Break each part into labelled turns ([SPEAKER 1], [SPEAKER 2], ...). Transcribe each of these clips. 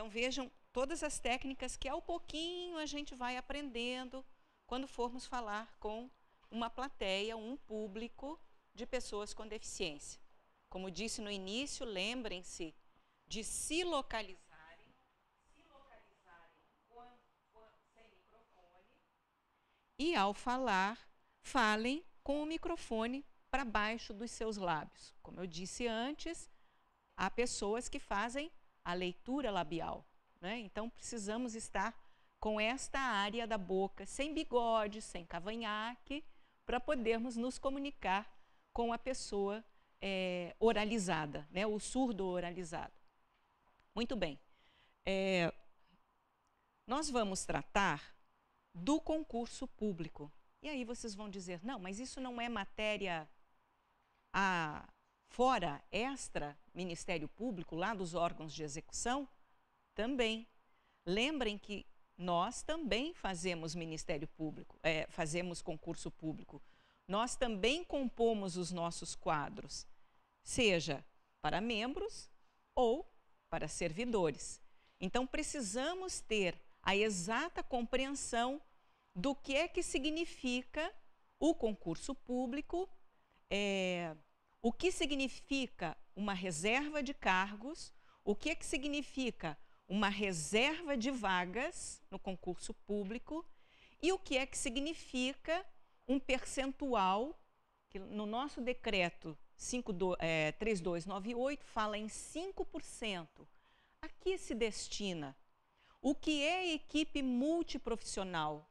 [SPEAKER 1] Então vejam todas as técnicas que ao pouquinho a gente vai aprendendo quando formos falar com uma plateia, um público de pessoas com deficiência. Como disse no início, lembrem-se de se localizarem sem microfone e ao falar, falem com o microfone para baixo dos seus lábios. Como eu disse antes, há pessoas que fazem a leitura labial, né? Então precisamos estar com esta área da boca, sem bigode, sem cavanhaque, para podermos nos comunicar com a pessoa oralizada, né? O surdo oralizado. Muito bem. Nós vamos tratar do concurso público. E aí vocês vão dizer, não, mas isso não é matéria fora, extra, Ministério Público, lá dos órgãos de execução? Também. Lembrem que nós também fazemos Ministério Público, fazemos concurso público. Nós também compomos os nossos quadros, seja para membros ou para servidores. Então, precisamos ter a exata compreensão do que é que significa o concurso público, o que significa uma reserva de cargos, o que é que significa uma reserva de vagas no concurso público e o que é que significa um percentual, que no nosso decreto 3298 fala em 5%. A que se destina? O que é equipe multiprofissional?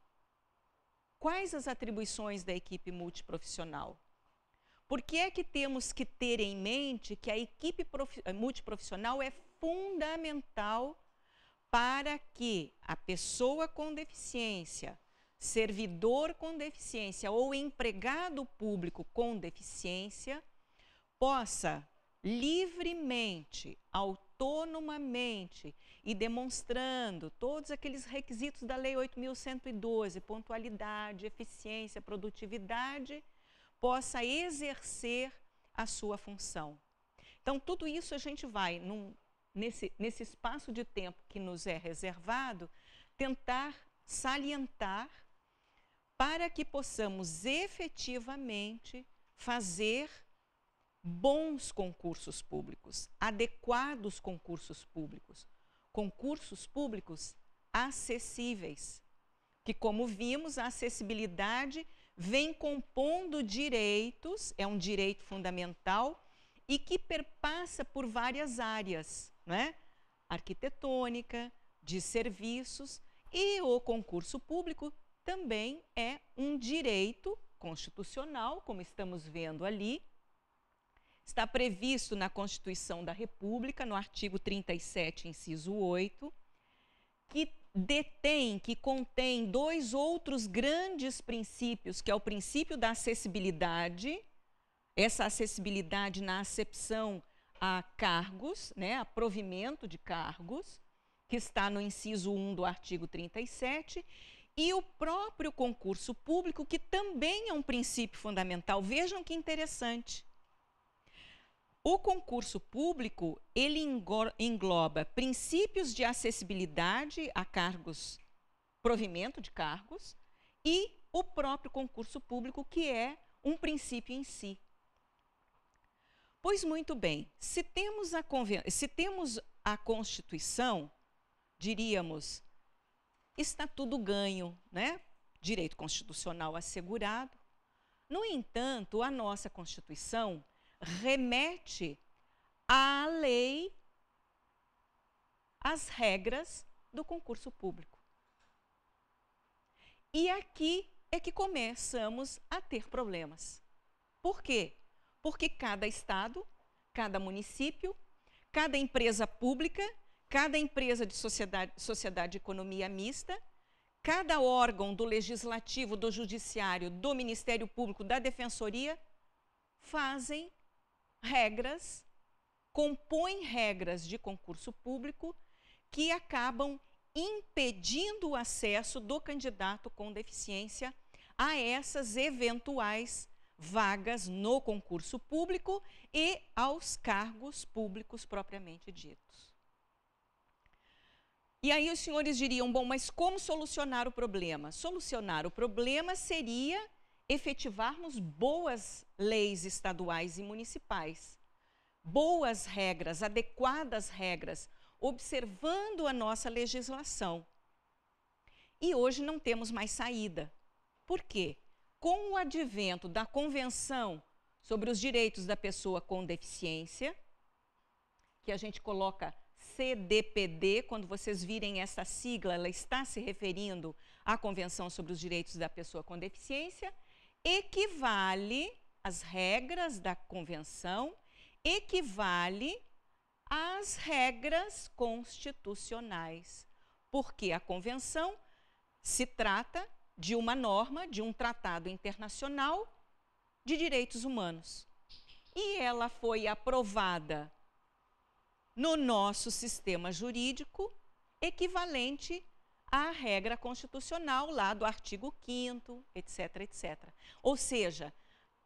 [SPEAKER 1] Quais as atribuições da equipe multiprofissional? Por que é que temos que ter em mente que a equipe multiprofissional é fundamental para que a pessoa com deficiência, servidor com deficiência ou empregado público com deficiência possa livremente, autonomamente e demonstrando todos aqueles requisitos da Lei 8.112, pontualidade, eficiência, produtividade, possa exercer a sua função. Então, tudo isso a gente vai, nesse espaço de tempo que nos é reservado, tentar salientar para que possamos efetivamente fazer bons concursos públicos, adequados concursos públicos acessíveis, que, como vimos, a acessibilidade vem compondo direitos, é um direito fundamental e que perpassa por várias áreas, né? Arquitetônica, de serviços, e o concurso público também é um direito constitucional, como estamos vendo ali. Está previsto na Constituição da República, no artigo 37, inciso 8, que contém dois outros grandes princípios, que é o princípio da acessibilidade, essa acessibilidade na acepção a cargos, né, a provimento de cargos, que está no inciso 1 do artigo 37, e o próprio concurso público, que também é um princípio fundamental. Vejam que interessante. O concurso público, ele engloba princípios de acessibilidade a cargos, provimento de cargos, e o próprio concurso público, que é um princípio em si. Pois muito bem, se temos a Constituição, diríamos, está tudo ganho, né? Direito constitucional assegurado. No entanto, a nossa Constituição remete à lei, às regras do concurso público. E aqui é que começamos a ter problemas. Por quê? Porque cada estado, cada município, cada empresa pública, cada empresa de sociedade de economia mista, cada órgão do legislativo, do judiciário, do Ministério Público, da Defensoria, fazem regras, compõem regras de concurso público que acabam impedindo o acesso do candidato com deficiência a essas eventuais vagas no concurso público e aos cargos públicos propriamente ditos. E aí os senhores diriam, bom, mas como solucionar o problema? Solucionar o problema seria efetivarmos boas leis estaduais e municipais, boas regras, adequadas regras, observando a nossa legislação. E hoje não temos mais saída. Por quê? Com o advento da Convenção sobre os Direitos da Pessoa com Deficiência, que a gente coloca CDPD, quando vocês virem essa sigla, ela está se referindo à Convenção sobre os Direitos da Pessoa com Deficiência, equivale, as regras da Convenção, equivale às regras constitucionais, porque a Convenção se trata de uma norma, de um tratado internacional de direitos humanos. E ela foi aprovada no nosso sistema jurídico equivalente à regra constitucional lá do artigo 5º, etc, etc. Ou seja,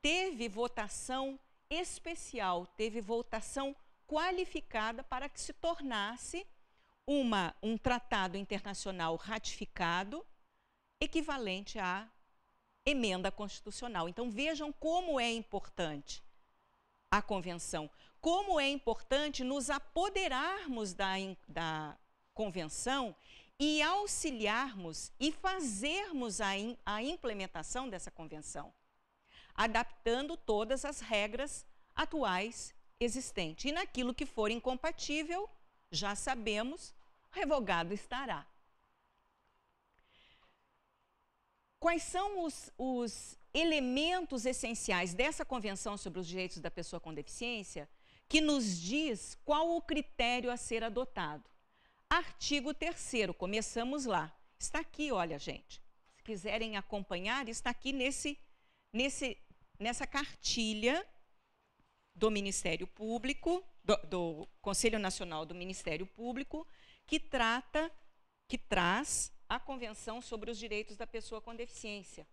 [SPEAKER 1] teve votação especial, teve votação qualificada para que se tornasse um tratado internacional ratificado equivalente à emenda constitucional. Então vejam como é importante a Convenção, como é importante nos apoderarmos da Convenção e auxiliarmos e fazermos a implementação dessa Convenção, adaptando todas as regras atuais existentes. E naquilo que for incompatível, já sabemos, revogado estará. Quais são os elementos essenciais dessa Convenção sobre os Direitos da Pessoa com Deficiência que nos diz qual o critério a ser adotado? Artigo 3º, começamos lá. Está aqui, olha, gente. Se quiserem acompanhar, está aqui nessa cartilha do Ministério Público, do Conselho Nacional do Ministério Público, que traz a Convenção sobre os Direitos da Pessoa com Deficiência.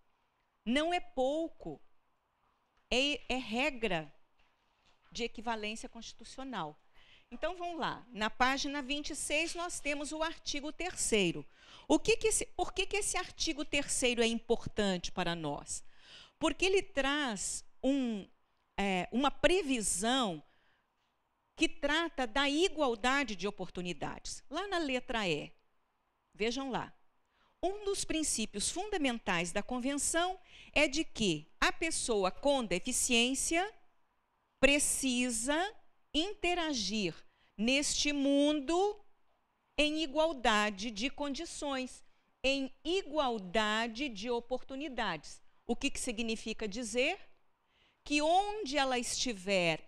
[SPEAKER 1] Não é pouco, é regra de equivalência constitucional. Então, vamos lá. Na página 26, nós temos o artigo 3º. Por que esse artigo 3º é importante para nós? Porque ele traz uma previsão que trata da igualdade de oportunidades. Lá na letra E, vejam lá. Um dos princípios fundamentais da Convenção é de que a pessoa com deficiência precisa interagir neste mundo em igualdade de condições, em igualdade de oportunidades. O que significa dizer? Que onde ela estiver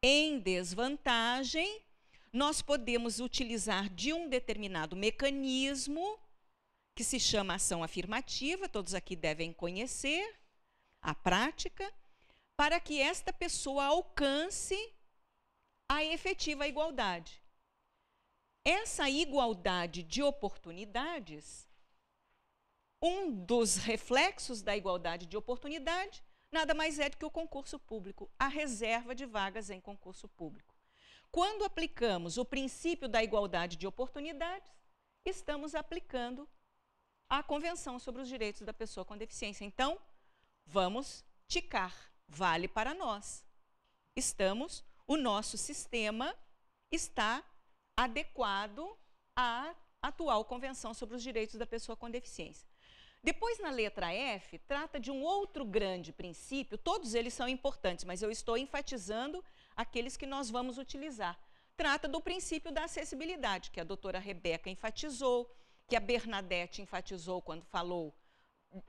[SPEAKER 1] em desvantagem, nós podemos utilizar de um determinado mecanismo que se chama ação afirmativa, todos aqui devem conhecer a prática, para que esta pessoa alcance a efetiva igualdade. Essa igualdade de oportunidades, um dos reflexos da igualdade de oportunidade, nada mais é do que o concurso público, a reserva de vagas em concurso público. Quando aplicamos o princípio da igualdade de oportunidades, estamos aplicando a Convenção sobre os Direitos da Pessoa com Deficiência. Então, vamos ticar, vale para nós. O nosso sistema está adequado à atual Convenção sobre os Direitos da Pessoa com Deficiência. Depois, na letra F, trata de um outro grande princípio, todos eles são importantes, mas eu estou enfatizando aqueles que nós vamos utilizar. Trata do princípio da acessibilidade, que a doutora Rebeca enfatizou, que a Bernadette enfatizou quando falou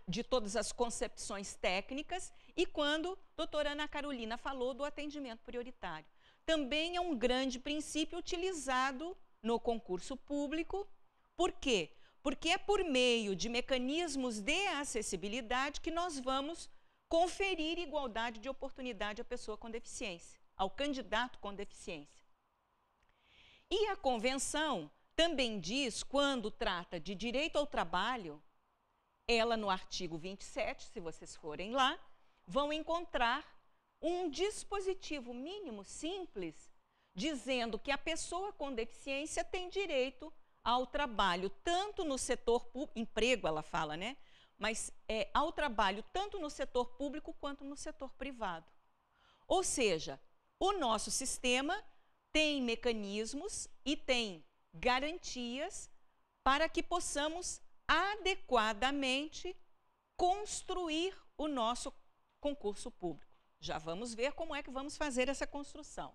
[SPEAKER 1] de todas as concepções técnicas e quando a doutora Ana Carolina falou do atendimento prioritário. Também é um grande princípio utilizado no concurso público. Por quê? Porque é por meio de mecanismos de acessibilidade que nós vamos conferir igualdade de oportunidade à pessoa com deficiência, ao candidato com deficiência. E a Convenção também diz, quando trata de direito ao trabalho, ela no artigo 27, se vocês forem lá, vão encontrar um dispositivo mínimo simples, dizendo que a pessoa com deficiência tem direito ao trabalho, tanto no setor público, emprego ela fala, né? Mas ao trabalho tanto no setor público quanto no setor privado. Ou seja, o nosso sistema tem mecanismos e tem garantias para que possamos adequadamente construir o nosso concurso público. Já vamos ver como é que vamos fazer essa construção.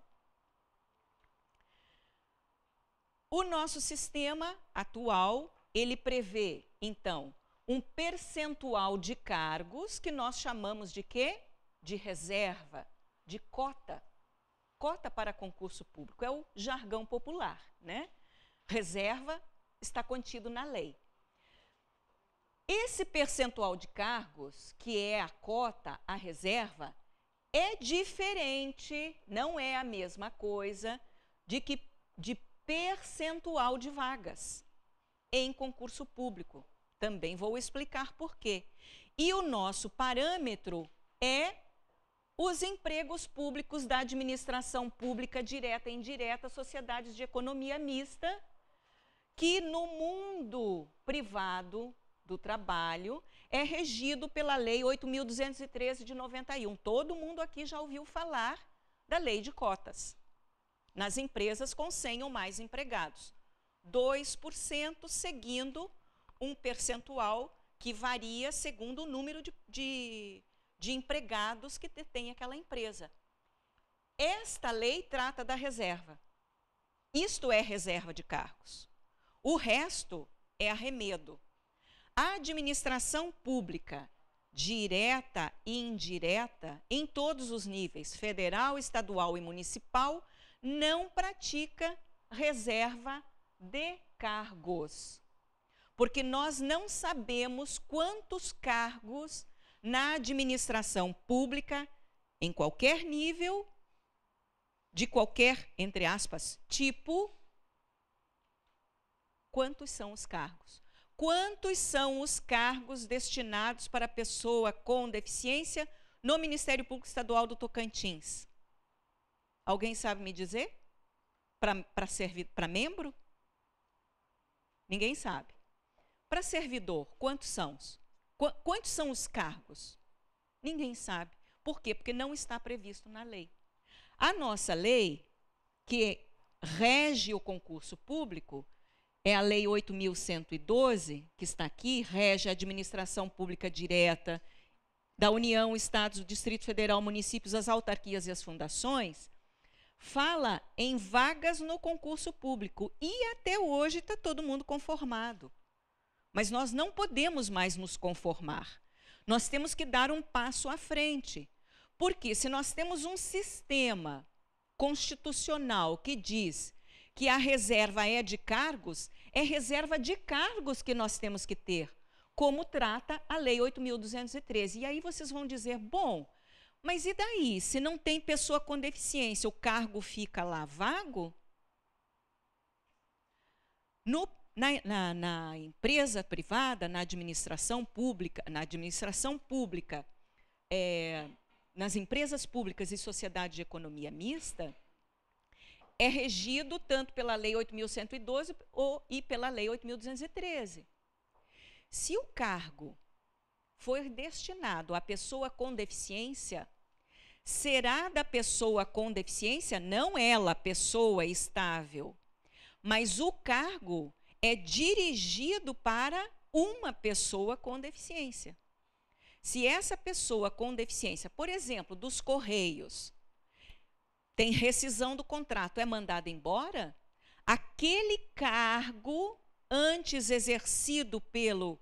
[SPEAKER 1] O nosso sistema atual, ele prevê, então, um percentual de cargos que nós chamamos de quê? De reserva, de cota. Cota para concurso público, é o jargão popular, né? Reserva está contido na lei. Esse percentual de cargos, que é a cota, a reserva, é diferente, não é a mesma coisa de percentual de vagas em concurso público. Também vou explicar por quê. E o nosso parâmetro é os empregos públicos da administração pública direta e indireta, sociedades de economia mista, que no mundo privado do trabalho é regido pela Lei 8.213 de 91. Todo mundo aqui já ouviu falar da lei de cotas. Nas empresas com 100 ou mais empregados. 2% seguindo um percentual que varia segundo o número de empregados que tem aquela empresa. Esta lei trata da reserva. Isto é reserva de cargos. O resto é arremedo. A administração pública, direta e indireta, em todos os níveis, federal, estadual e municipal, não pratica reserva de cargos. Porque nós não sabemos quantos cargos na administração pública, em qualquer nível, de qualquer, entre aspas, tipo, quantos são os cargos? Quantos são os cargos destinados para pessoa com deficiência no Ministério Público Estadual do Tocantins? Alguém sabe me dizer? Para membro? Ninguém sabe. Para servidor, quantos são? Quantos são os cargos? Ninguém sabe. Por quê? Porque não está previsto na lei. A nossa lei, que rege o concurso público, é a Lei 8.112, que está aqui, rege a administração pública direta da União, Estados, do Distrito Federal, municípios, as autarquias e as fundações, fala em vagas no concurso público. E até hoje está todo mundo conformado. Mas nós não podemos mais nos conformar. Nós temos que dar um passo à frente. Porque se nós temos um sistema constitucional que diz que a reserva é de cargos, é reserva de cargos que nós temos que ter, como trata a Lei 8.213. E aí vocês vão dizer, bom, mas e daí? Se não tem pessoa com deficiência, o cargo fica lá vago? Na empresa privada, na administração pública, nas empresas públicas e sociedade de economia mista, é regido tanto pela Lei 8.112 e pela Lei 8.213. Se o cargo for destinado à pessoa com deficiência, será da pessoa com deficiência, não ela, pessoa estável, mas o cargo é dirigido para uma pessoa com deficiência. Se essa pessoa com deficiência, por exemplo, dos Correios, tem rescisão do contrato, é mandada embora, aquele cargo antes exercido pelo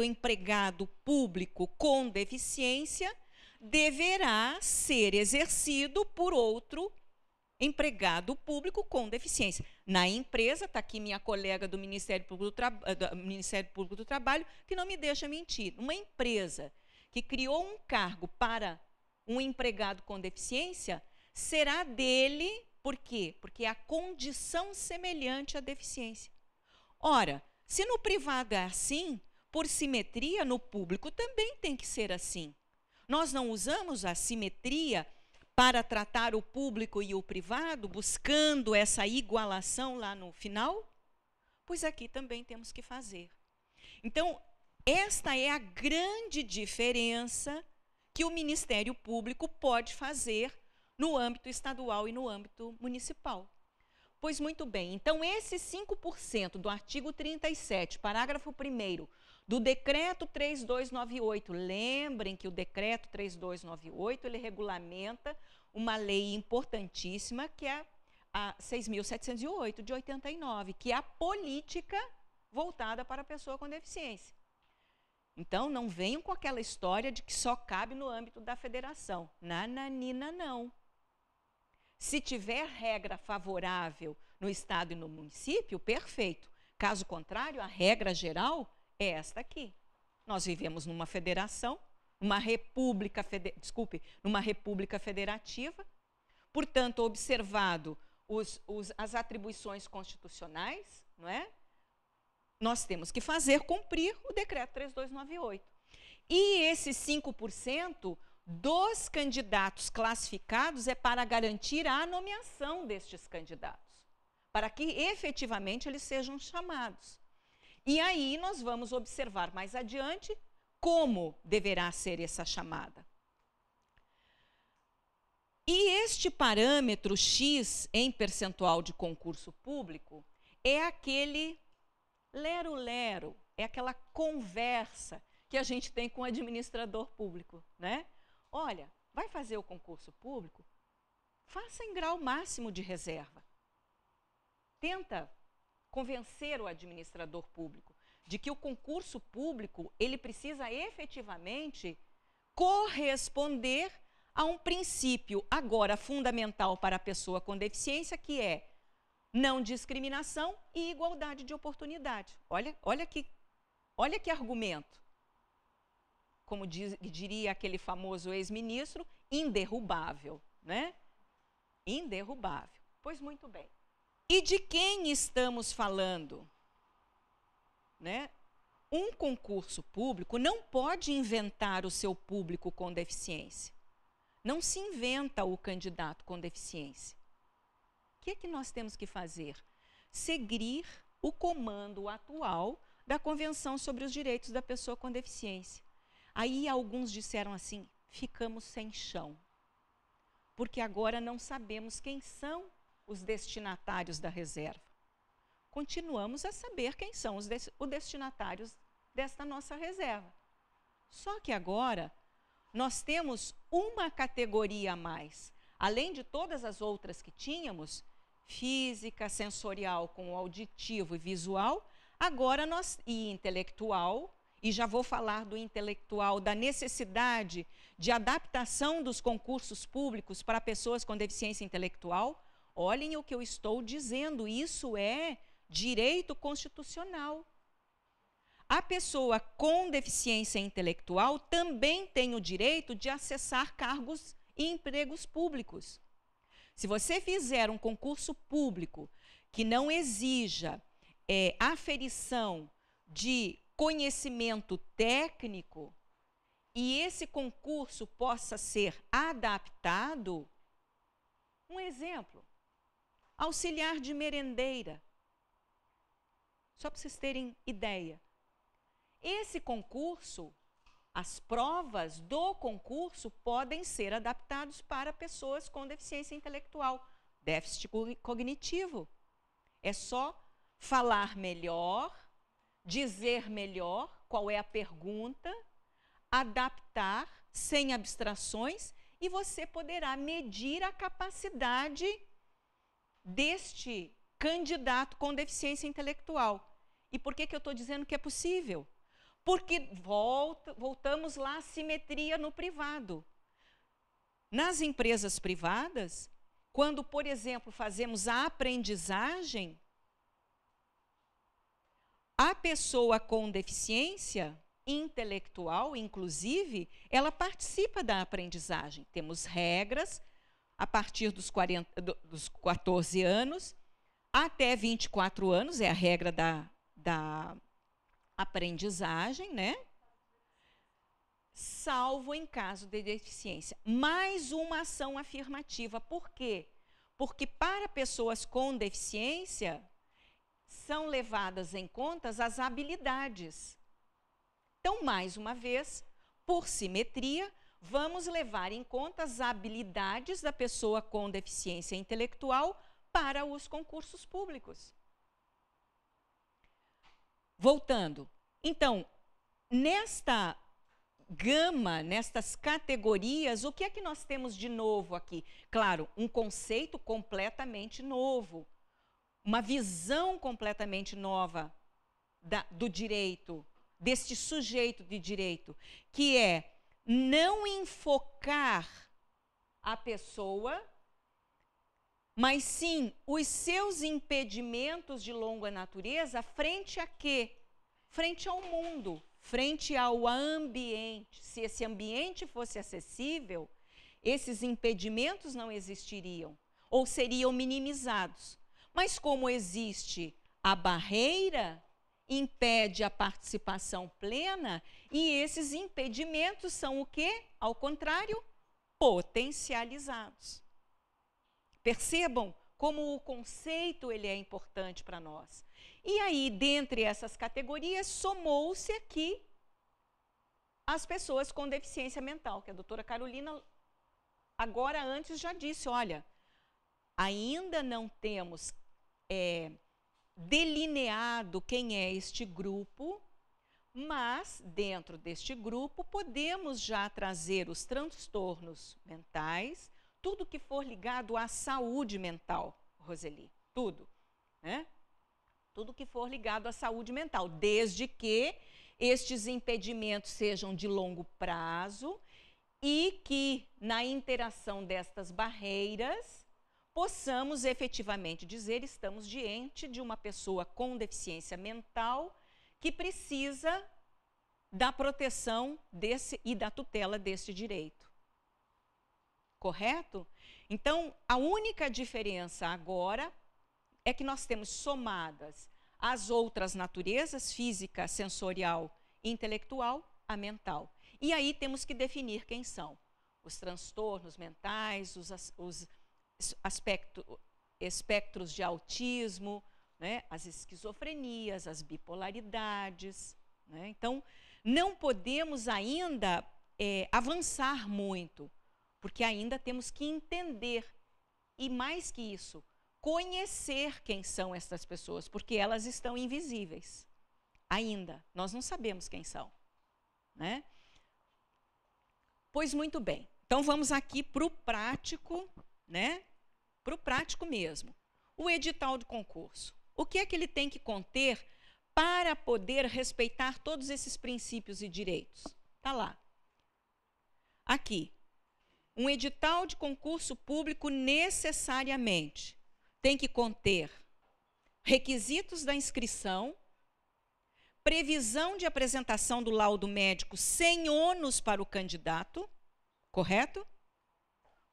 [SPEAKER 1] empregado público com deficiência deverá ser exercido por outro empregado público com deficiência. Na empresa, está aqui minha colega do Ministério Público do Trabalho, que não me deixa mentir. Uma empresa que criou um cargo para um empregado com deficiência, será dele, por quê? Porque é a condição semelhante à deficiência. Ora, se no privado é assim, por simetria, no público também tem que ser assim. Nós não usamos a simetria para tratar o público e o privado, buscando essa igualação lá no final? pois aqui também temos que fazer. Então, esta é a grande diferença que o Ministério Público pode fazer no âmbito estadual e no âmbito municipal. Pois muito bem, então esses 5% do artigo 37, parágrafo 1º, do Decreto 3298, lembrem que o Decreto 3298, ele regulamenta uma lei importantíssima, que é a 6.708, de 89, que é a política voltada para a pessoa com deficiência. Então, não venham com aquela história de que só cabe no âmbito da federação. Nananina, não. Se tiver regra favorável no estado e no município, perfeito. Caso contrário, a regra geral é esta aqui. Nós vivemos numa federação, numa república federativa, portanto, observado as atribuições constitucionais, não é? Nós temos que fazer cumprir o Decreto 3298. E esses 5% dos candidatos classificados é para garantir a nomeação destes candidatos, para que efetivamente eles sejam chamados. E aí nós vamos observar mais adiante como deverá ser essa chamada. E este parâmetro X em percentual de concurso público é aquele lero-lero, é aquela conversa que a gente tem com o administrador público, né? Olha, vai fazer o concurso público? Faça em grau máximo de reserva. Tenta convencer o administrador público de que o concurso público, ele precisa efetivamente corresponder a um princípio agora fundamental para a pessoa com deficiência, que é não discriminação e igualdade de oportunidade. Olha que argumento. Como diria aquele famoso ex-ministro, inderrubável, né? Inderrubável. Pois muito bem. E de quem estamos falando? Né? Um concurso público não pode inventar o seu público com deficiência. Não se inventa o candidato com deficiência. O que é que nós temos que fazer? Seguir o comando atual da Convenção sobre os Direitos da Pessoa com Deficiência. Aí alguns disseram assim, ficamos sem chão, porque agora não sabemos quem são os destinatários da reserva. Continuamos a saber quem são os destinatários desta nossa reserva. Só que agora nós temos uma categoria a mais. Além de todas as outras que tínhamos, física, sensorial com o auditivo e visual, agora e intelectual, e já vou falar do intelectual, da necessidade de adaptação dos concursos públicos para pessoas com deficiência intelectual. Olhem o que eu estou dizendo, isso é direito constitucional. A pessoa com deficiência intelectual também tem o direito de acessar cargos e empregos públicos. Se você fizer um concurso público que não exija aferição de conhecimento técnico e esse concurso possa ser adaptado, um exemplo, auxiliar de merendeira, só para vocês terem ideia. Esse concurso, as provas do concurso podem ser adaptados para pessoas com deficiência intelectual, déficit cognitivo. É só falar melhor, dizer melhor qual é a pergunta, adaptar sem abstrações e você poderá medir a capacidade deste candidato com deficiência intelectual. E por que eu estou dizendo que é possível? Porque voltamos lá à simetria no privado. Nas empresas privadas, quando, por exemplo, fazemos a aprendizagem, a pessoa com deficiência intelectual, inclusive, ela participa da aprendizagem. Temos regras a partir dos 14 anos até 24 anos, é a regra da aprendizagem, né? Salvo em caso de deficiência. Mais uma ação afirmativa. Por quê? Porque para pessoas com deficiência, são levadas em conta as habilidades. Então, mais uma vez, por simetria, vamos levar em conta as habilidades da pessoa com deficiência intelectual para os concursos públicos. Voltando, então, nesta gama, nestas categorias, o que é que nós temos de novo aqui? Claro, um conceito completamente novo, uma visão completamente nova do direito, deste sujeito de direito, que é não enfocar a pessoa, mas sim os seus impedimentos de longa natureza frente a quê? Frente ao mundo, frente ao ambiente. Se esse ambiente fosse acessível, esses impedimentos não existiriam ou seriam minimizados. Mas como existe a barreira, impede a participação plena, e esses impedimentos são o quê? Ao contrário, potencializados. Percebam como o conceito ele é importante para nós. E aí, dentre essas categorias, somou-se aqui as pessoas com deficiência mental, que a doutora Carolina, agora antes, já disse, olha, ainda não temos delineado quem é este grupo, mas dentro deste grupo podemos já trazer os transtornos mentais, tudo que for ligado à saúde mental, Roseli, tudo, né? Tudo que for ligado à saúde mental, desde que estes impedimentos sejam de longo prazo e que, na interação destas barreiras, possamos efetivamente dizer estamos diante de uma pessoa com deficiência mental que precisa da proteção e da tutela deste direito. Correto? Então, a única diferença agora é que nós temos somadas as outras naturezas, física, sensorial, intelectual, a mental. E aí temos que definir quem são os transtornos mentais, os espectros de autismo, né, as esquizofrenias, as bipolaridades. Né? Então, não podemos ainda avançar muito, porque ainda temos que entender, e mais que isso, conhecer quem são essas pessoas, porque elas estão invisíveis. Ainda, nós não sabemos quem são. Né? Pois muito bem, então vamos aqui para o prático, né? Para o prático mesmo. O edital de concurso. O que é que ele tem que conter para poder respeitar todos esses princípios e direitos? Está lá. Aqui. Um edital de concurso público necessariamente tem que conter requisitos da inscrição, previsão de apresentação do laudo médico sem ônus para o candidato, correto?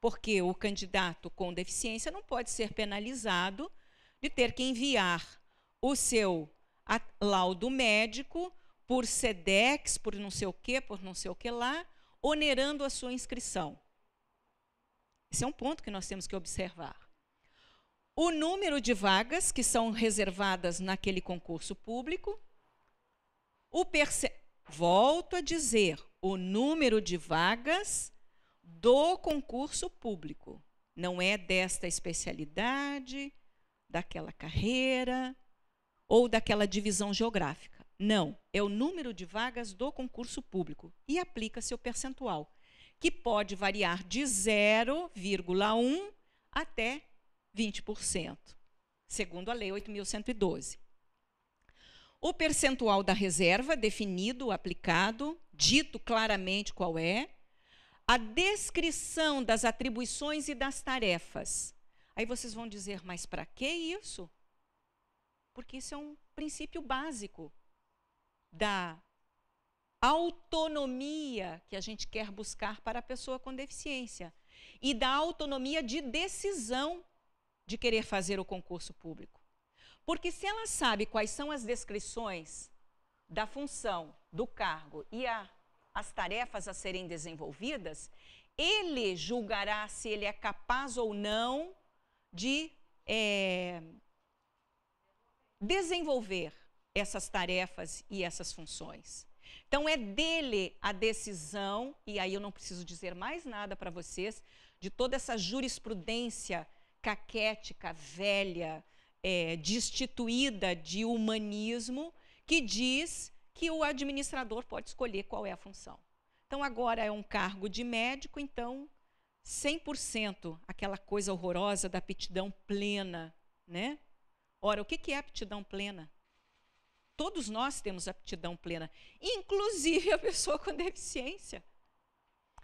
[SPEAKER 1] Porque o candidato com deficiência não pode ser penalizado de ter que enviar o seu laudo médico por SEDEX, por não sei o que lá, onerando a sua inscrição. Esse é um ponto que nós temos que observar. O número de vagas que são reservadas naquele concurso público, volto a dizer, o número de vagas do concurso público. Não é desta especialidade, daquela carreira ou daquela divisão geográfica. Não, é o número de vagas do concurso público e aplica-se o percentual, que pode variar de 0,1 até 20%, segundo a Lei 8.112. O percentual da reserva definido, aplicado, dito claramente qual é, a descrição das atribuições e das tarefas. Aí vocês vão dizer, mas para que isso? Porque isso é um princípio básico da autonomia que a gente quer buscar para a pessoa com deficiência e da autonomia de decisão de querer fazer o concurso público. Porque se ela sabe quais são as descrições da função, do cargo e as tarefas a serem desenvolvidas, ele julgará se ele é capaz ou não de desenvolver essas tarefas e essas funções. Então, é dele a decisão, e aí eu não preciso dizer mais nada para vocês, de toda essa jurisprudência caquética, velha, destituída de humanismo, que diz que o administrador pode escolher qual é a função. Então, agora é um cargo de médico, então, 100%, aquela coisa horrorosa da aptidão plena, né? Ora, o que é aptidão plena? Todos nós temos aptidão plena, inclusive a pessoa com deficiência.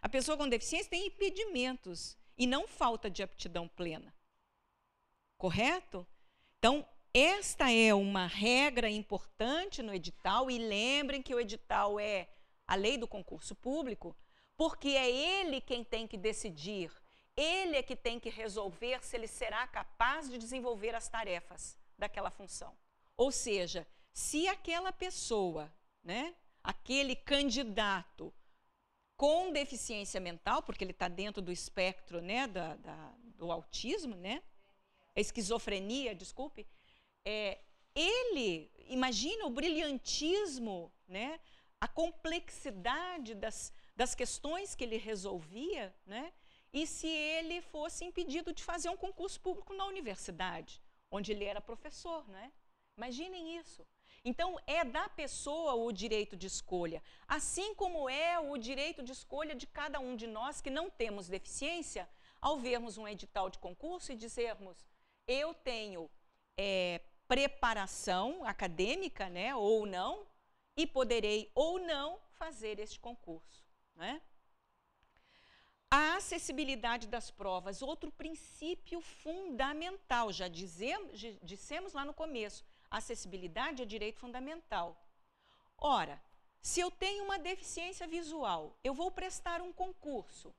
[SPEAKER 1] A pessoa com deficiência tem impedimentos e não falta de aptidão plena. Correto? Então, esta é uma regra importante no edital, e lembrem que o edital é a lei do concurso público, porque é ele quem tem que decidir, ele é que tem que resolver se ele será capaz de desenvolver as tarefas daquela função. Ou seja, se aquela pessoa, né, aquele candidato com deficiência mental, porque ele está dentro do espectro, né, do autismo, né, esquizofrenia, desculpe, ele, imagina o brilhantismo, né, a complexidade das questões que ele resolvia, né, e se ele fosse impedido de fazer um concurso público na universidade, onde ele era professor, né? Imaginem isso. Então, é da pessoa o direito de escolha, assim como é o direito de escolha de cada um de nós que não temos deficiência, ao vermos um edital de concurso e dizermos, eu tenho preparação acadêmica, né, ou não, e poderei ou não fazer este concurso, né? A acessibilidade das provas, outro princípio fundamental, já dissemos lá no começo, a acessibilidade é direito fundamental. Ora, se eu tenho uma deficiência visual, eu vou prestar um concurso,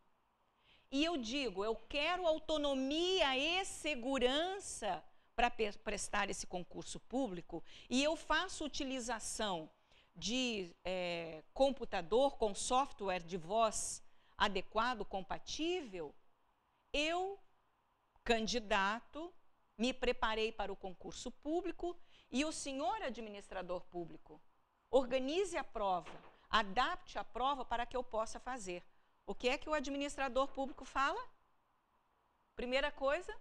[SPEAKER 1] e eu digo, eu quero autonomia e segurança para prestar esse concurso público, e eu faço utilização de computador com software de voz adequado, compatível, eu, candidato, me preparei para o concurso público e o senhor administrador público organize a prova, adapte a prova para que eu possa fazer. O que é que o administrador público fala? Primeira coisa,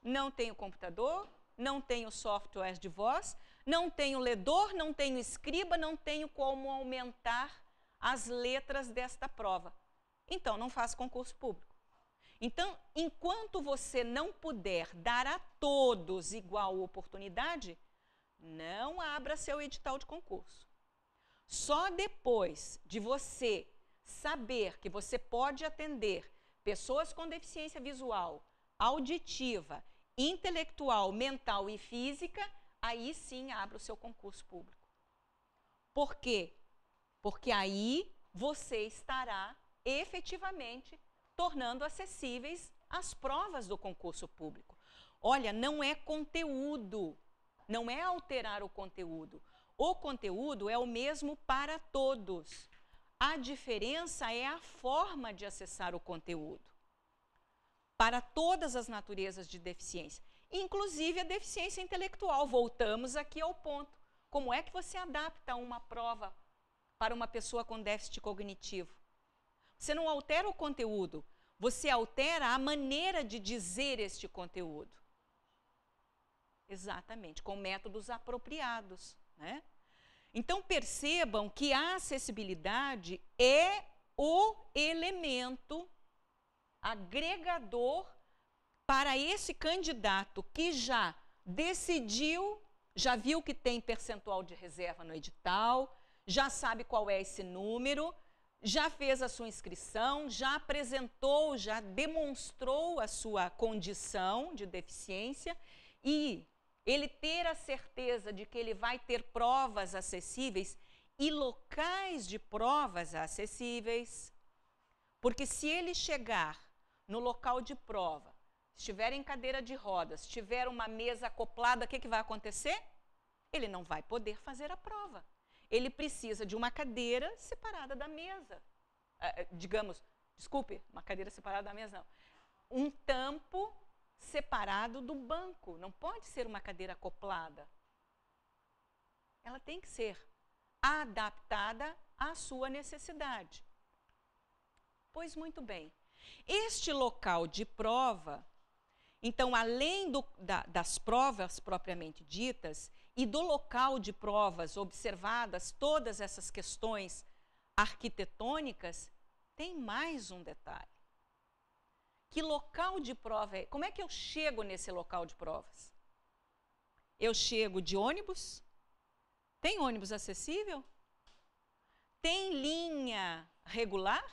[SPEAKER 1] não tenho computador, não tenho software de voz, não tenho ledor, não tenho escriba, não tenho como aumentar as letras desta prova. Então, não faça concurso público. Então, enquanto você não puder dar a todos igual oportunidade, não abra seu edital de concurso. Só depois de você saber que você pode atender pessoas com deficiência visual, auditiva, intelectual, mental e física, aí sim abra o seu concurso público. Por quê? Porque aí você estará efetivamente tornando acessíveis as provas do concurso público. Olha, não é conteúdo, não é alterar o conteúdo. O conteúdo é o mesmo para todos. A diferença é a forma de acessar o conteúdo. Para todas as naturezas de deficiência, inclusive a deficiência intelectual. Voltamos aqui ao ponto. Como é que você adapta uma prova para uma pessoa com déficit cognitivo? Você não altera o conteúdo, você altera a maneira de dizer este conteúdo. Exatamente, com métodos apropriados, né? Então, percebam que a acessibilidade é o elemento agregador para esse candidato que já decidiu, já viu que tem percentual de reserva no edital, já sabe qual é esse número, já fez a sua inscrição, já apresentou, já demonstrou a sua condição de deficiência e ele ter a certeza de que ele vai ter provas acessíveis e locais de provas acessíveis, porque se ele chegar no local de prova, estiver em cadeira de rodas, tiver uma mesa acoplada, o que vai acontecer? Ele não vai poder fazer a prova. Ele precisa de uma cadeira separada da mesa. Desculpe, uma cadeira separada da mesa não. Um tampo separado do banco, não pode ser uma cadeira acoplada. Ela tem que ser adaptada à sua necessidade. Pois muito bem. Este local de prova, então, além das provas propriamente ditas e do local de provas observadas todas essas questões arquitetônicas, tem mais um detalhe. Que local de prova é? Como é que eu chego nesse local de provas? Eu chego de ônibus? Tem ônibus acessível? Tem linha regular?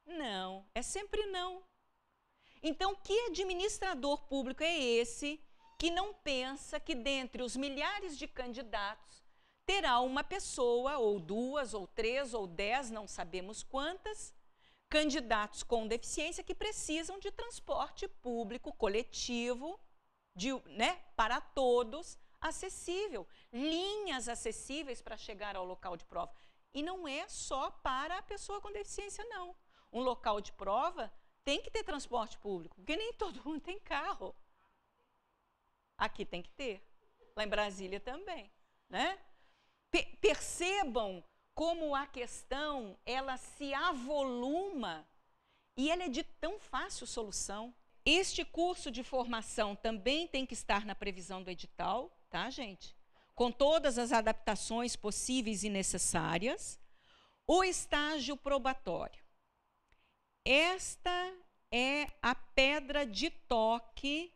[SPEAKER 1] Não, é sempre não. Então, que administrador público é esse que não pensa que dentre os milhares de candidatos terá uma pessoa, ou duas, ou três, ou 10, não sabemos quantas, candidatos com deficiência que precisam de transporte público coletivo, para todos, acessível, linhas acessíveis para chegar ao local de prova. E não é só para a pessoa com deficiência, não. Um local de prova tem que ter transporte público, porque nem todo mundo tem carro. Aqui tem que ter, lá em Brasília também, né? Percebam como a questão, ela se avoluma e ela é de tão fácil solução. Este curso de formação também tem que estar na previsão do edital, tá, gente? Com todas as adaptações possíveis e necessárias. O estágio probatório. Esta é a pedra de toque,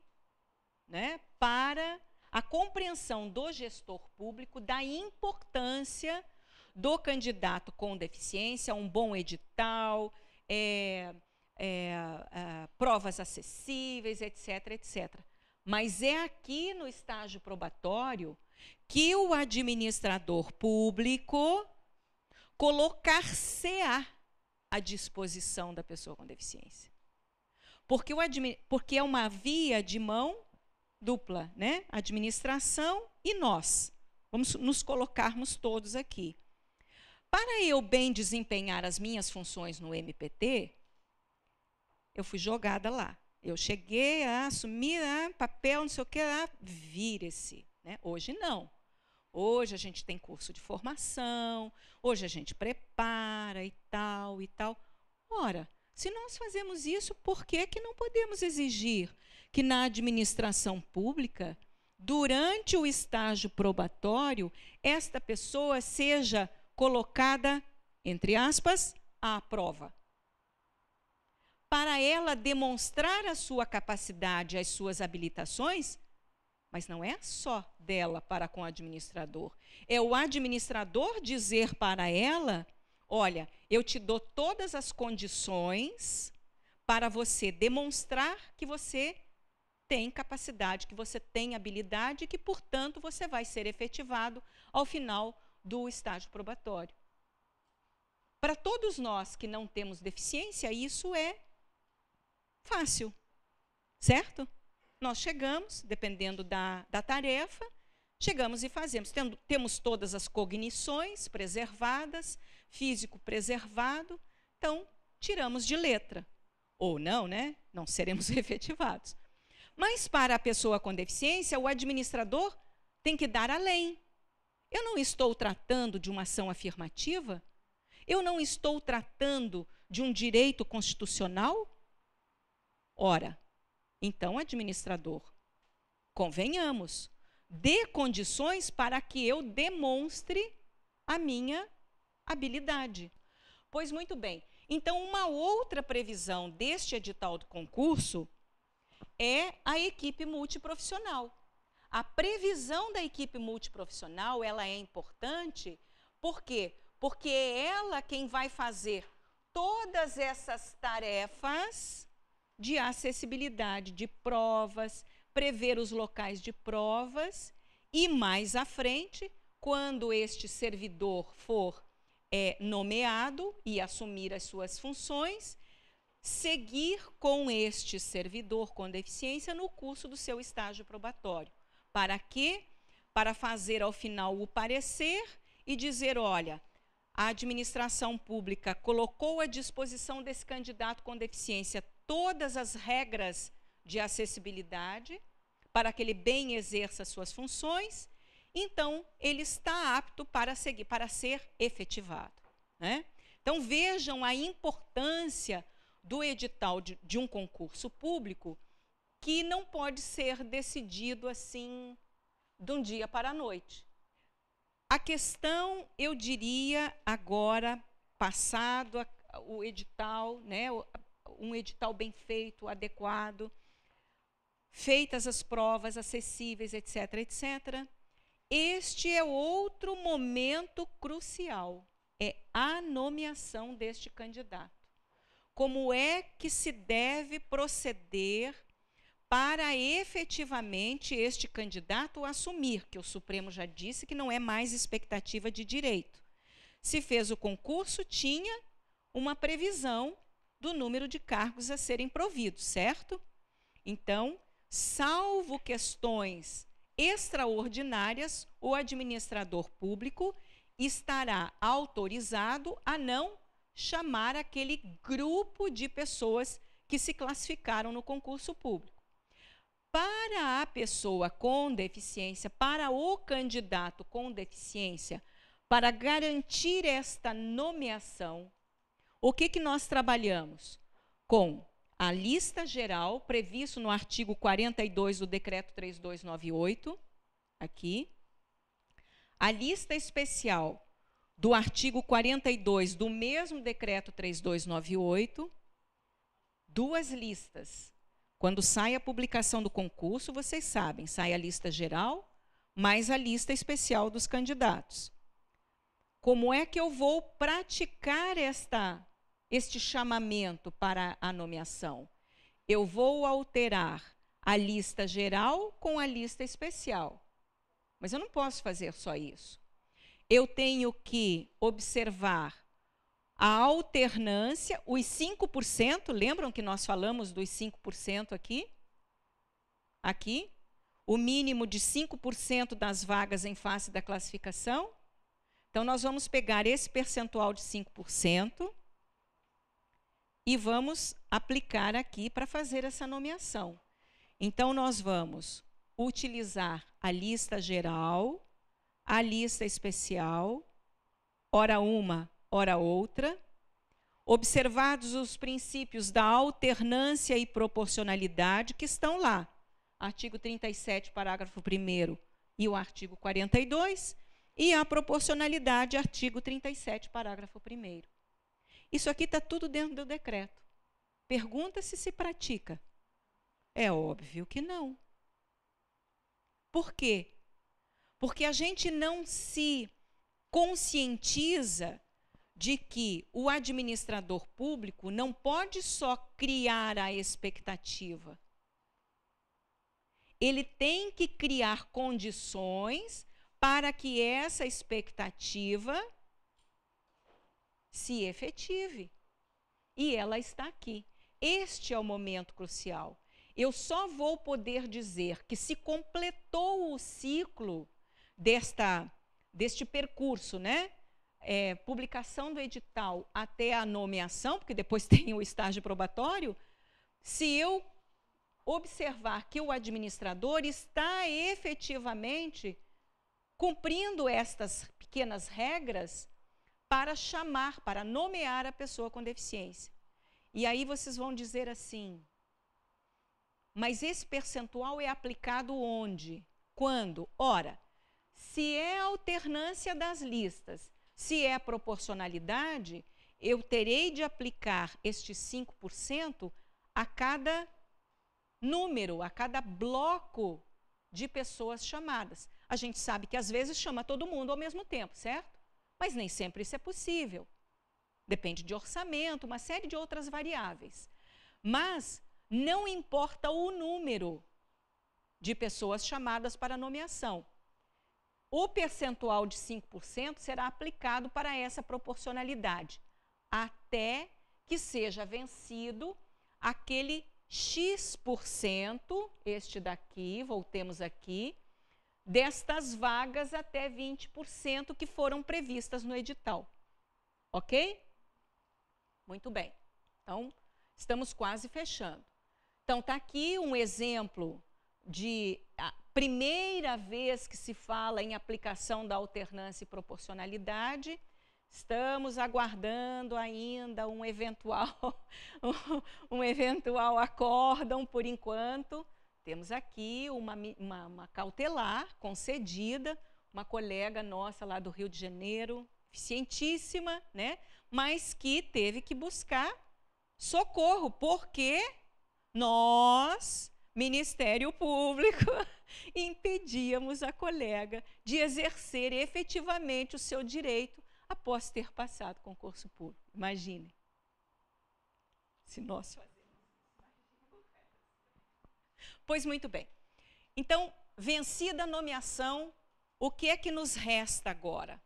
[SPEAKER 1] né, para a compreensão do gestor público da importância do candidato com deficiência, um bom edital, provas acessíveis, etc, etc. Mas é aqui no estágio probatório que o administrador público colocar-se-á à disposição da pessoa com deficiência. Porque é uma via de mão dupla, né? Administração e nós. Vamos nos colocarmos todos aqui. Para eu bem desempenhar as minhas funções no MPT, eu fui jogada lá. Eu cheguei a assumir papel, não sei o que, vire-se. Né? Hoje não. Hoje a gente tem curso de formação, hoje a gente prepara e tal, e tal. Ora, se nós fazemos isso, por que que não podemos exigir que na administração pública, durante o estágio probatório, esta pessoa seja colocada, entre aspas, à prova? Para ela demonstrar a sua capacidade, as suas habilitações, mas não é só dela para com o administrador. É o administrador dizer para ela, olha, eu te dou todas as condições para você demonstrar que você tem capacidade, que você tem habilidade e que, portanto, você vai ser efetivado ao final do estágio probatório. Para todos nós que não temos deficiência, isso é fácil, certo? Nós chegamos, dependendo da tarefa, chegamos e fazemos. Temos todas as cognições preservadas, físico preservado, então tiramos de letra. Ou não, né? Não seremos efetivados. Mas para a pessoa com deficiência, o administrador tem que dar além. Eu não estou tratando de uma ação afirmativa? Eu não estou tratando de um direito constitucional? Ora, então, administrador, convenhamos, dê condições para que eu demonstre a minha habilidade. Pois muito bem. Então, uma outra previsão deste edital do concurso é a equipe multiprofissional. A previsão da equipe multiprofissional, ela é importante, por quê? Porque é ela quem vai fazer todas essas tarefas de acessibilidade de provas, prever os locais de provas e, mais à frente, quando este servidor for nomeado e assumir as suas funções, seguir com este servidor com deficiência no curso do seu estágio probatório. Para quê? Para fazer ao final o parecer e dizer, olha, a administração pública colocou à disposição desse candidato com deficiência todas as regras de acessibilidade para que ele bem exerça suas funções, então ele está apto para seguir, para ser efetivado, né? Então vejam a importância do edital de um concurso público, que não pode ser decidido assim de um dia para a noite. A questão, eu diria agora, passado o edital, né, um edital bem feito, adequado, feitas as provas acessíveis, etc., etc., este é outro momento crucial, é a nomeação deste candidato. Como é que se deve proceder para efetivamente este candidato assumir, que o Supremo já disse que não é mais expectativa de direito. Se fez o concurso, tinha uma previsão do número de cargos a serem providos, certo? Então, salvo questões extraordinárias, o administrador público estará autorizado a não chamar aquele grupo de pessoas que se classificaram no concurso público. Para a pessoa com deficiência, para o candidato com deficiência, para garantir esta nomeação, o que nós trabalhamos? Com a lista geral, previsto no artigo 42 do Decreto 3298, aqui. A lista especial do artigo 42 do mesmo Decreto 3298. Duas listas. Quando sai a publicação do concurso, vocês sabem, sai a lista geral, mais a lista especial dos candidatos. Como é que eu vou praticar este chamamento para a nomeação? Eu vou alterar a lista geral com a lista especial. Mas eu não posso fazer só isso. Eu tenho que observar a alternância, os 5%, lembram que nós falamos dos 5% aqui? Aqui, o mínimo de 5% das vagas em face da classificação. Então, nós vamos pegar esse percentual de 5% e vamos aplicar aqui para fazer essa nomeação. Então, nós vamos utilizar a lista geral, a lista especial, ora uma, ora outra, observados os princípios da alternância e proporcionalidade que estão lá, artigo 37, parágrafo 1º e o artigo 42, e a proporcionalidade, artigo 37, parágrafo 1º. Isso aqui está tudo dentro do decreto. Pergunta-se se pratica. É óbvio que não. Por quê? Porque a gente não se conscientiza de que o administrador público não pode só criar a expectativa. Ele tem que criar condições para que essa expectativa se efetive. E ela está aqui. Este é o momento crucial. Eu só vou poder dizer que se completou o ciclo deste percurso, né? Publicação do edital até a nomeação, porque depois tem o estágio probatório, se eu observar que o administrador está efetivamente cumprindo estas pequenas regras para chamar, para nomear a pessoa com deficiência. E aí vocês vão dizer assim, mas esse percentual é aplicado onde? Quando? Ora, se é alternância das listas, se é proporcionalidade, eu terei de aplicar estes 5% a cada número, a cada bloco de pessoas chamadas. A gente sabe que às vezes chama todo mundo ao mesmo tempo, certo? Mas nem sempre isso é possível. Depende de orçamento, uma série de outras variáveis. Mas não importa o número de pessoas chamadas para nomeação. O percentual de 5% será aplicado para essa proporcionalidade, até que seja vencido aquele X%, este daqui, voltemos aqui, destas vagas até 20% que foram previstas no edital. Ok? Muito bem. Então, estamos quase fechando. Então, está aqui um exemplo de a primeira vez que se fala em aplicação da alternância e proporcionalidade. Estamos aguardando ainda um eventual acórdão por enquanto. Temos aqui uma cautelar concedida, uma colega nossa lá do Rio de Janeiro, eficientíssima, né? Mas que teve que buscar socorro, porque nós, Ministério Público, impedíamos a colega de exercer efetivamente o seu direito após ter passado concurso público. Imagine. Se nós fazemos. Pois muito bem. Então, vencida a nomeação, o que é que nos resta agora?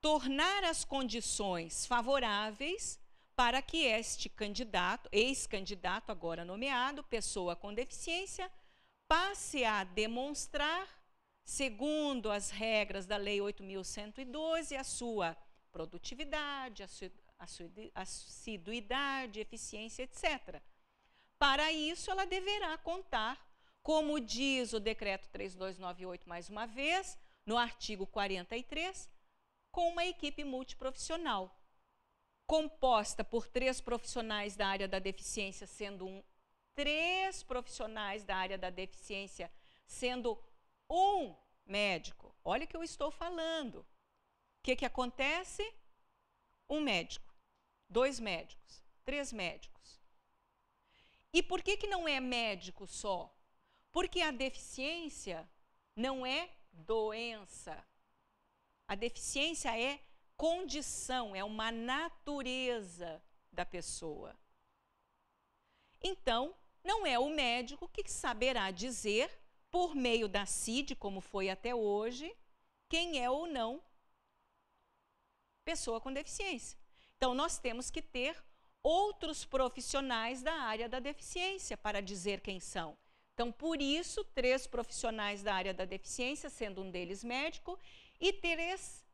[SPEAKER 1] Tornar as condições favoráveis para que este candidato, ex-candidato agora nomeado, pessoa com deficiência, passe a demonstrar, segundo as regras da Lei 8.112, a sua produtividade, assiduidade, eficiência, etc. Para isso, ela deverá contar, como diz o Decreto 3298, mais uma vez, no artigo 43, com uma equipe multiprofissional, composta por 3 profissionais da área da deficiência, sendo 3 profissionais da área da deficiência, sendo um médico. Olha o que eu estou falando. O que acontece? Um médico, 2 médicos, 3 médicos. E por que não é médico só? Porque a deficiência não é doença. A deficiência é condição, é uma natureza da pessoa. Então, não é o médico que saberá dizer, por meio da CID, como foi até hoje, quem é ou não pessoa com deficiência. Então, nós temos que ter outros profissionais da área da deficiência para dizer quem são. Então, por isso, 3 profissionais da área da deficiência, sendo um deles médico, e 3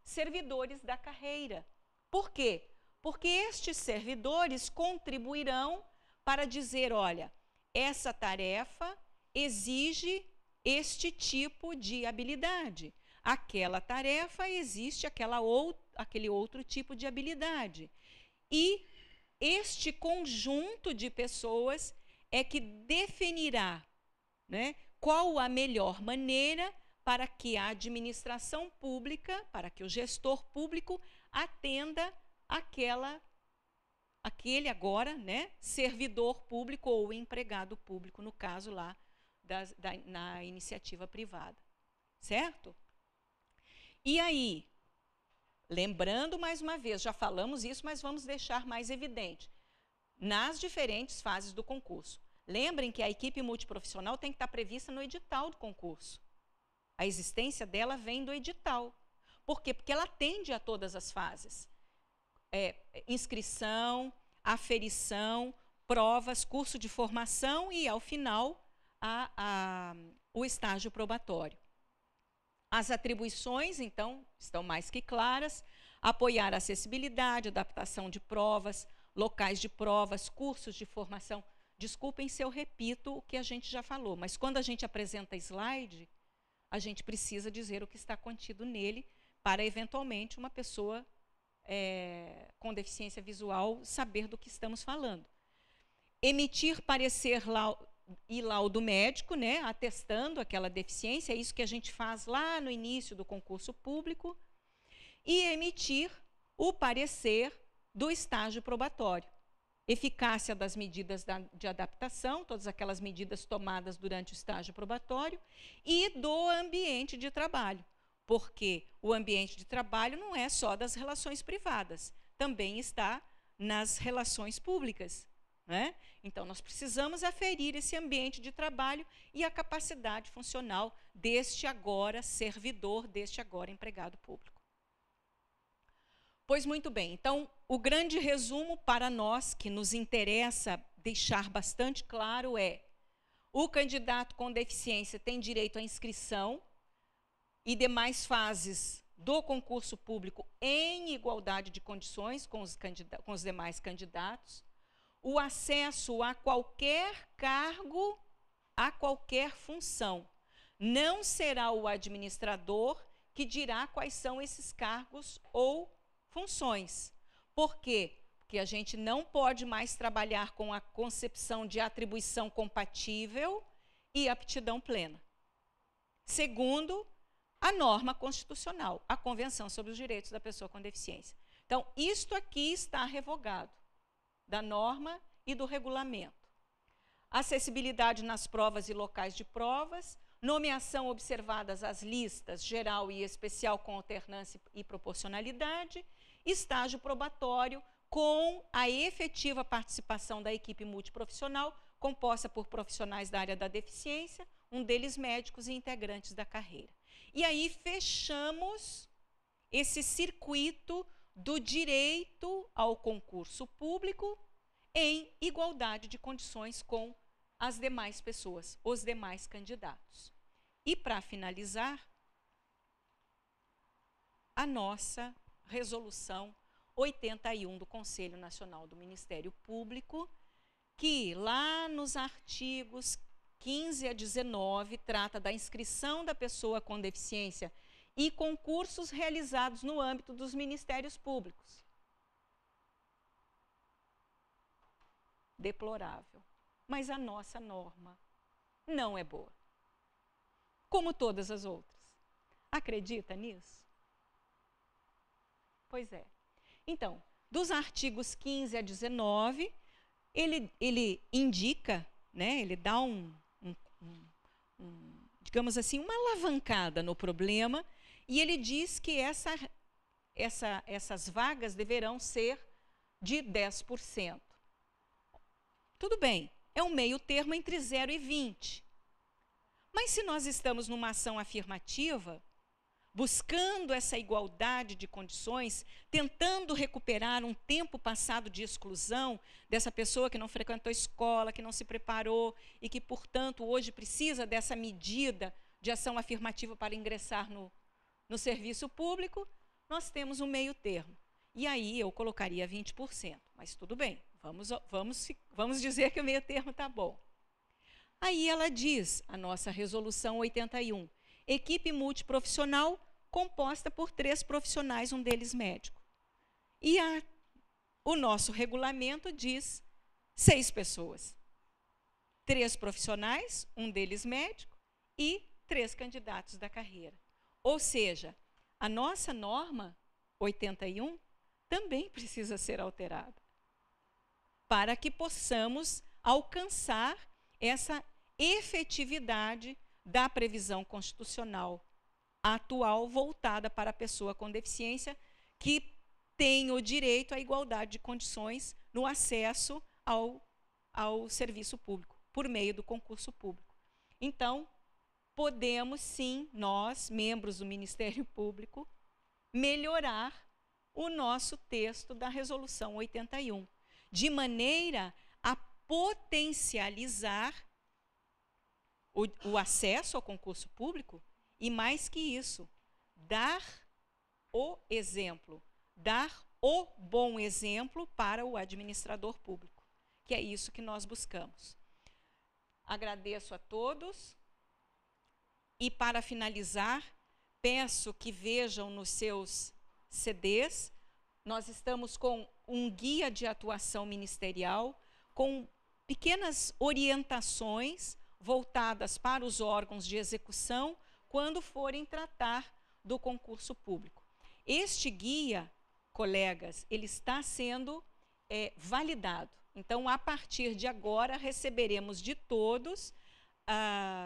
[SPEAKER 1] servidores da carreira. Por quê? Porque estes servidores contribuirão para dizer, olha, essa tarefa exige este tipo de habilidade. Aquela tarefa existe aquele outro tipo de habilidade. E este conjunto de pessoas é que definirá, né, qual a melhor maneira para que a administração pública, para que o gestor público atenda aquele agora, né, servidor público ou empregado público, no caso lá na iniciativa privada, certo? E aí, lembrando mais uma vez, já falamos isso, mas vamos deixar mais evidente, nas diferentes fases do concurso. Lembrem que a equipe multiprofissional tem que estar prevista no edital do concurso. A existência dela vem do edital. Por quê? Porque ela atende a todas as fases. Inscrição, aferição, provas, curso de formação e, ao final, o estágio probatório. As atribuições, então, estão mais que claras. Apoiar a acessibilidade, adaptação de provas, locais de provas, cursos de formação. Desculpem se eu repito o que a gente já falou, mas quando a gente apresenta slide, a gente precisa dizer o que está contido nele para, eventualmente, uma pessoa com deficiência visual saber do que estamos falando. Emitir parecer e laudo médico, né, atestando aquela deficiência, é isso que a gente faz lá no início do concurso público, e emitir o parecer do estágio probatório. Eficácia das medidas de adaptação, todas aquelas medidas tomadas durante o estágio probatório, e do ambiente de trabalho, porque o ambiente de trabalho não é só das relações privadas, também está nas relações públicas, né? Então, nós precisamos aferir esse ambiente de trabalho e a capacidade funcional deste agora servidor, deste agora empregado público. Pois muito bem, então, o grande resumo para nós, que nos interessa deixar bastante claro é: o candidato com deficiência tem direito à inscrição e demais fases do concurso público em igualdade de condições com os demais candidatos. o acesso a qualquer cargo, a qualquer função. Não será o administrador que dirá quais são esses cargos ou funções. Por quê? Porque a gente não pode mais trabalhar com a concepção de atribuição compatível e aptidão plena. Segundo a norma constitucional, a Convenção sobre os Direitos da Pessoa com Deficiência. Então, isto aqui está revogado da norma e do regulamento. Acessibilidade nas provas e locais de provas, nomeação observadas as listas geral e especial com alternância e proporcionalidade, estágio probatório com a efetiva participação da equipe multiprofissional, composta por profissionais da área da deficiência, um deles médicos e integrantes da carreira. E aí fechamos esse circuito do direito ao concurso público em igualdade de condições com as demais pessoas, os demais candidatos. E, para finalizar, a nossa resolução 81 do Conselho Nacional do Ministério Público, que lá nos artigos 15 a 19 trata da inscrição da pessoa com deficiência e concursos realizados no âmbito dos ministérios públicos. Deplorável. Mas a nossa norma não é boa. Como todas as outras. Acredita nisso? Pois é. Então, dos artigos 15 a 19, ele indica, né, ele dá digamos assim, uma alavancada no problema, e ele diz que essas vagas deverão ser de 10%. Tudo bem, é um meio termo entre 0 e 20. Mas se nós estamos numa ação afirmativa, buscando essa igualdade de condições, tentando recuperar um tempo passado de exclusão dessa pessoa que não frequentou escola, que não se preparou e que, portanto, hoje precisa dessa medida de ação afirmativa para ingressar no serviço público, nós temos um meio termo. E aí eu colocaria 20%, mas tudo bem, vamos dizer que o meio termo está bom. Aí ela diz, a nossa resolução 81, equipe multiprofissional composta por 3 profissionais, um deles médico. E o nosso regulamento diz 6 pessoas. 3 profissionais, um deles médico, e 3 candidatos da carreira. Ou seja, a nossa norma 81 também precisa ser alterada para que possamos alcançar essa efetividade da previsão constitucional atual voltada para a pessoa com deficiência que tem o direito à igualdade de condições no acesso ao serviço público, por meio do concurso público. Então, podemos sim, nós, membros do Ministério Público, melhorar o nosso texto da Resolução 81, de maneira a potencializar o acesso ao concurso público e, mais que isso, dar o exemplo, dar o bom exemplo para o administrador público, que é isso que nós buscamos. Agradeço a todos e, para finalizar, peço que vejam nos seus CDs, nós estamos com um guia de atuação ministerial, com pequenas orientações voltadas para os órgãos de execução quando forem tratar do concurso público. Este guia, colegas, ele está sendo validado. Então, a partir de agora, receberemos de todos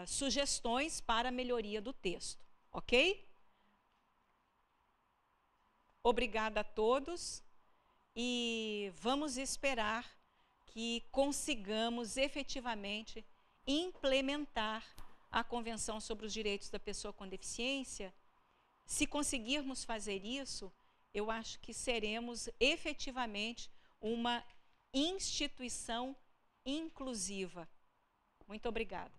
[SPEAKER 1] sugestões para a melhoria do texto, ok? Obrigada a todos e vamos esperar que consigamos efetivamente implementar a Convenção sobre os Direitos da Pessoa com Deficiência. Se conseguirmos fazer isso, eu acho que seremos efetivamente uma instituição inclusiva. Muito obrigada.